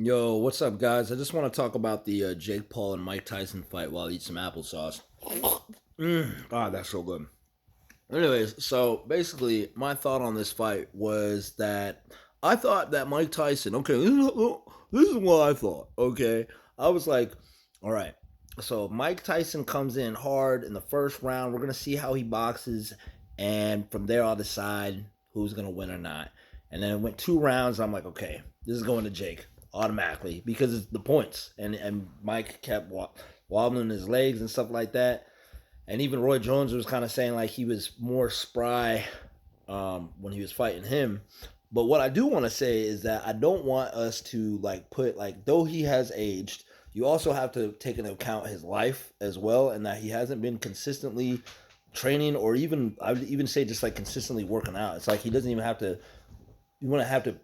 Yo, what's up, guys? I just want to talk about the Jake Paul and Mike Tyson fight while I eat some applesauce. That's so good. Anyways, so basically, my thought on this fight was that I thought that Mike Tyson. Okay, this is what I thought. Okay, I was like, all right. So Mike Tyson comes in hard in the first round. We're gonna see how he boxes, and from there I'll decide who's gonna win or not. And then it went 2 rounds. I'm like, okay, this is going to Jake automatically because it's the points. And Mike kept wobbling his legs and stuff like that. And even Roy Jones was kind of saying like he was more spry when he was fighting him. But what I do want to say is that I don't want us to like put like though he has aged, you also have to take into account his life as well, and that he hasn't been consistently training or even I would even say just like consistently working out. It's like he doesn't even have to. You want to have to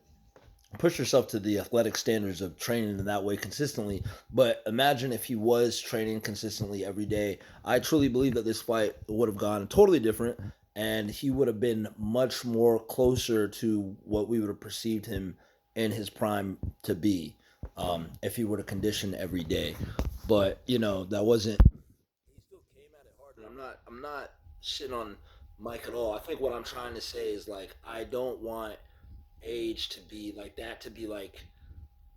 push yourself to the athletic standards of training in that way consistently. But imagine if he was training consistently every day. I truly believe that this fight would have gone totally different, and he would have been much more closer to what we would have perceived him in his prime to be if he were to condition every day. But that wasn't. He still came at it hard, and I'm not shitting on Mike at all. I think what I'm trying to say is like I don't want age to be like that to be like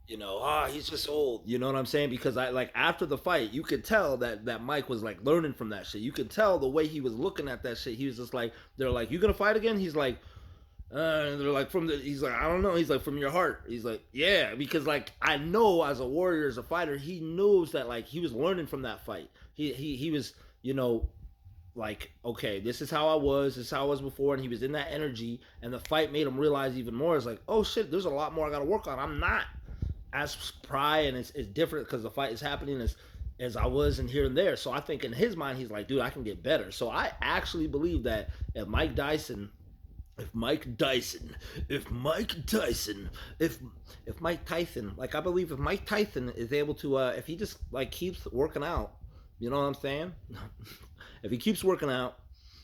he's just old, you know what I'm saying? Because I like after the fight you could tell that Mike was like learning from that shit. You could tell the way he was looking at that shit. He was just like, they're like, you gonna fight again? He's like, they're like, he's like, I don't know. He's like, from your heart. He's like, yeah, because like I know as a warrior, as a fighter, he knows that like he was learning from that fight. He was, like, okay, this is how I was, this is how I was before, and he was in that energy, and the fight made him realize even more. It's like, oh shit, there's a lot more I gotta work on. I'm not as spry, and it's different because the fight is happening as I was in here and there. So I think in his mind, he's like, dude, I can get better. So I actually believe that if Mike Dyson, if Mike Tyson, if Mike Tyson, like I believe if Mike Tyson is able to, if he just like keeps working out, you know what I'm saying? If he keeps working out,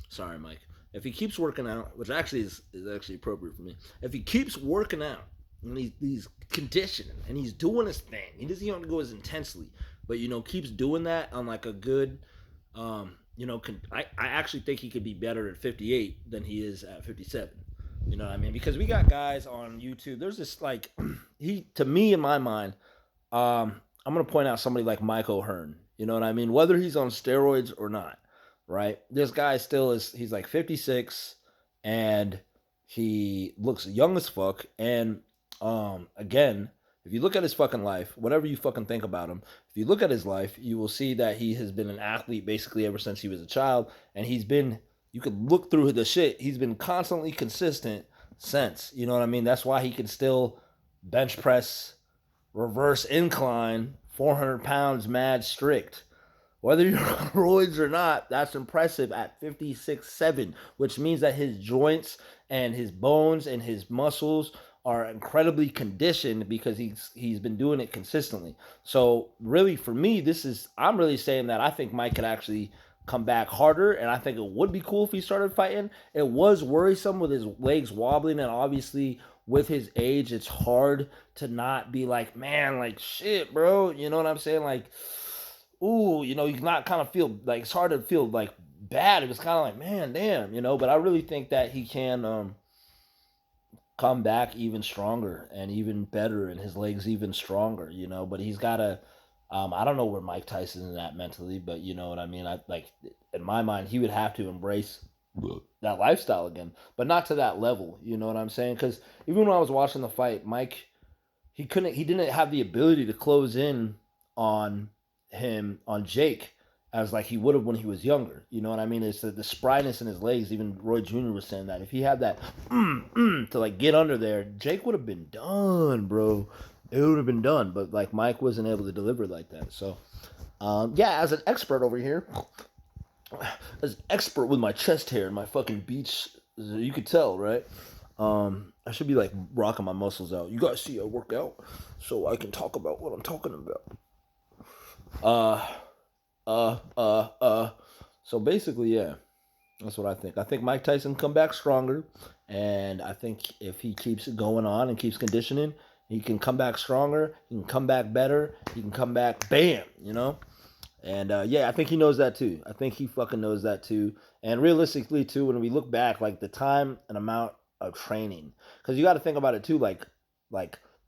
sorry, Mike. If he keeps working out, which actually is actually appropriate for me, if he keeps working out and he's conditioning and he's doing his thing, he doesn't even go as intensely, but keeps doing that on like a good, I actually think he could be better at 58 than he is at 57. You know what I mean? Because we got guys on YouTube. There's this like he to me in my mind, I'm gonna point out somebody like Mike O'Hearn. You know what I mean? Whether he's on steroids or not, right? This guy still is. He's like 56, and he looks young as fuck. And again, if you look at his fucking life, whatever you fucking think about him, if you look at his life, you will see that he has been an athlete basically ever since he was a child, and he's been. You could look through the shit. He's been constantly consistent since. You know what I mean? That's why he can still bench press, reverse incline, 400 pounds, mad strict. Whether you're on roids or not, that's impressive at 56, 7, which means that his joints and his bones and his muscles are incredibly conditioned because he's been doing it consistently. So really for me, I'm really saying that I think Mike could actually come back harder, and I think it would be cool if he started fighting. It was worrisome with his legs wobbling, and obviously with his age, it's hard to not be like, man, like shit, bro. You know what I'm saying? Like, ooh, you not kind of feel like it's hard to feel like bad. It was kind of like, man, damn. But I really think that he can come back even stronger and even better, and his legs even stronger. But he's got to. I don't know where Mike Tyson is at mentally, but you know what I mean. I like in my mind, he would have to embrace that lifestyle again, but not to that level. You know what I'm saying? Because even when I was watching the fight, Mike, he didn't have the ability to close in on on Jake as like he would have when he was younger. You know what I mean? It's the spryness in his legs. Even Roy Jr. was saying that if he had that to like get under there, Jake would have been done, bro. It would have been done. But like Mike wasn't able to deliver like that. So yeah, as an expert over here, as an expert with my chest hair and my fucking beach, you could tell, right? I should be like rocking my muscles out. You guys see I work out, so I can talk about what I'm talking about. Uh, uh, uh, uh. So basically, yeah, that's what I think. I think Mike Tyson come back stronger, and I think if he keeps going on and keeps conditioning, He can come back stronger. He can come back better. He can come back, bam, you know? And yeah, I think he knows that too. I think he fucking knows that too. And realistically, too, when we look back, like the time and amount of training, because you got to think about it too. Like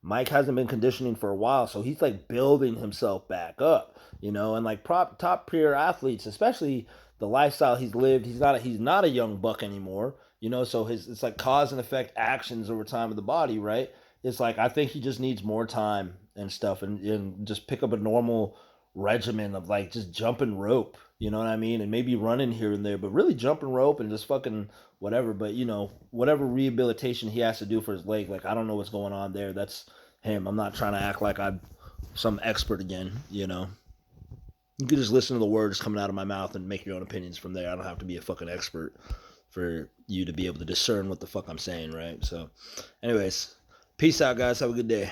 Mike hasn't been conditioning for a while, so he's like building himself back up, you know. And like top tier athletes, especially the lifestyle he's lived, he's not a young buck anymore, you know. So it's like cause and effect actions over time of the body, right? It's like I think he just needs more time and stuff, and just pick up a normal regimen of like just jumping rope, you know what I mean? And maybe running here and there, but really jumping rope and just fucking whatever. But you know, whatever rehabilitation he has to do for his leg, like I don't know what's going on there. That's him. I'm not trying to act like I'm some expert again, you know. You can just listen to the words coming out of my mouth and make your own opinions from there. I don't have to be a fucking expert for you to be able to discern what the fuck I'm saying, right? So, anyways, peace out, guys. Have a good day.